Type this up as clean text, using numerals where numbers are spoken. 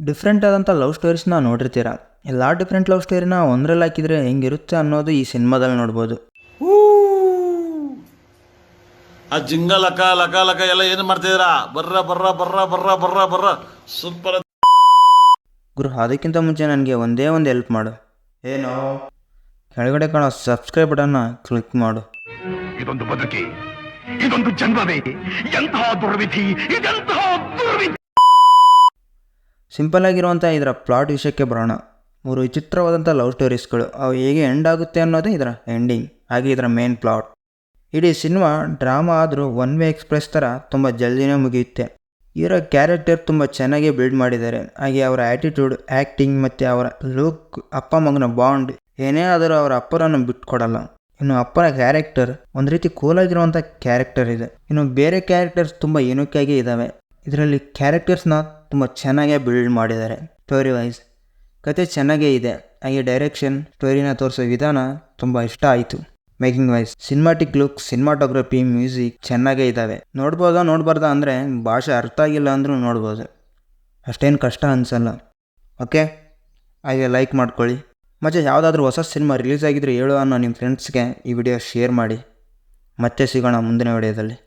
Different ಆದಂಥ love ಸ್ಟೋರೀಸ್ನ ನೋಡಿರ್ತೀರ. ಎಲ್ಲ ಡಿಫ್ರೆಂಟ್ ಲವ್ ಸ್ಟೋರಿನ ಒಂದರಲ್ಲಿ ಹಾಕಿದರೆ ಹೆಂಗಿರುತ್ತೆ ಅನ್ನೋದು ಈ ಸಿನಿಮಾದಲ್ಲಿ ನೋಡ್ಬೋದು. ಆ ಜಿಂಗ ಲಕ ಲಕ ಲಕ ಎಲ್ಲ ಏನು ಮಾಡ್ತಿದ್ದೀರಾ? ಬರ್ರ ಬರ್ರ ಬರ್ರ ಬರ್ರ ಬರ್ರ ಬರ್ರ ಸೂಪರ್. ಗುರು, ಅದಕ್ಕಿಂತ ಮುಂಚೆ ನನಗೆ ಒಂದೇ ಒಂದು ಹೆಲ್ಪ್ ಮಾಡು. ಏನೋ ಕೆಳಗಡೆ ಕಾಣೋ ಸಬ್ಸ್ಕ್ರೈಬ್ ಬಟನ್ನ ಕ್ಲಿಕ್ ಮಾಡು. ಇದೊಂದು ಬದುಕಿ, ಇದೊಂದು ಜನ್ಮವೇ, ಎಂತಹ ದುರ್ವಿಧಿ, ಇದೆಂತಹ ದುರ್ವಿಧಿ. ಸಿಂಪಲ್ ಆಗಿರುವಂಥ ಇದರ ಪ್ಲಾಟ್ ವಿಷಯಕ್ಕೆ ಬರೋಣ. 3 ವಿಚಿತ್ರವಾದಂಥ ಲವ್ ಸ್ಟೋರೀಸ್ಗಳು, ಅವು ಹೇಗೆ ಎಂಡ್ ಆಗುತ್ತೆ ಅನ್ನೋದೇ ಇದರ ಎಂಡಿಂಗ್, ಹಾಗೆ ಇದರ ಮೇನ್ ಪ್ಲಾಟ್. ಇಡೀ ಸಿನಿಮಾ ಡ್ರಾಮಾ ಆದರೂ ಒನ್ ವೇ ಎಕ್ಸ್ಪ್ರೆಸ್ ಥರ ತುಂಬ ಜಲ್ದಿನೇ ಮುಗಿಯುತ್ತೆ. ಇವರ ಕ್ಯಾರೆಕ್ಟರ್ ತುಂಬ ಚೆನ್ನಾಗಿ ಬಿಲ್ಡ್ ಮಾಡಿದ್ದಾರೆ. ಹಾಗೆ ಅವರ ಆ್ಯಟಿಟ್ಯೂಡ್, ಆ್ಯಕ್ಟಿಂಗ್ ಮತ್ತು ಅವರ ಲುಕ್, ಅಪ್ಪ ಮಗನ ಬಾಂಡ್, ಏನೇ ಆದರೂ ಅವರ ಅಪ್ಪರನ್ನು ಬಿಟ್ಕೊಡಲ್ಲ. ಇನ್ನು ಅಪ್ಪನ ಕ್ಯಾರೆಕ್ಟರ್ ಒಂದು ರೀತಿ ಕೂಲಾಗಿರುವಂಥ ಕ್ಯಾರೆಕ್ಟರ್ ಇದೆ. ಇನ್ನು ಬೇರೆ ಕ್ಯಾರೆಕ್ಟರ್ಸ್ ತುಂಬ ಯೂನಿಕ್ಕಾಗಿ ಇದ್ದಾವೆ. ಇದರಲ್ಲಿ ಕ್ಯಾರೆಕ್ಟರ್ಸ್ನ ತುಂಬ ಚೆನ್ನಾಗೇ ಬಿಲ್ಡ್ ಮಾಡಿದ್ದಾರೆ. ಸ್ಟೋರಿ ವೈಸ್ ಕತೆ ಚೆನ್ನಾಗೇ ಇದೆ. ಹಾಗೆ ಡೈರೆಕ್ಷನ್, ಸ್ಟೋರಿನ ತೋರಿಸೋ ವಿಧಾನ ತುಂಬ ಇಷ್ಟ ಆಯಿತು. Making wise, cinematic look, cinematography, music ಚೆನ್ನಾಗೇ ಇದ್ದಾವೆ. ನೋಡ್ಬೋದಾ ನೋಡ್ಬಾರ್ದಾ ಅಂದರೆ ಭಾಷೆ ಅರ್ಥ ಆಗಿಲ್ಲ ಅಂದರೂ ನೋಡ್ಬೋದು, ಅಷ್ಟೇನು ಕಷ್ಟ ಅನಿಸಲ್ಲ. ಓಕೆ, ಹಾಗೆ ಲೈಕ್ ಮಾಡ್ಕೊಳ್ಳಿ. ಮತ್ತು ಯಾವುದಾದ್ರೂ ಹೊಸ ಸಿನಿಮಾ ರಿಲೀಸ್ ಆಗಿದ್ರೆ ಹೇಳು ಅನ್ನೋ ನಿಮ್ಮ ಫ್ರೆಂಡ್ಸ್ಗೆ ಈ ವಿಡಿಯೋ ಶೇರ್ ಮಾಡಿ. ಮತ್ತೆ ಸಿಗೋಣ ಮುಂದಿನ ವಿಡಿಯೋದಲ್ಲಿ.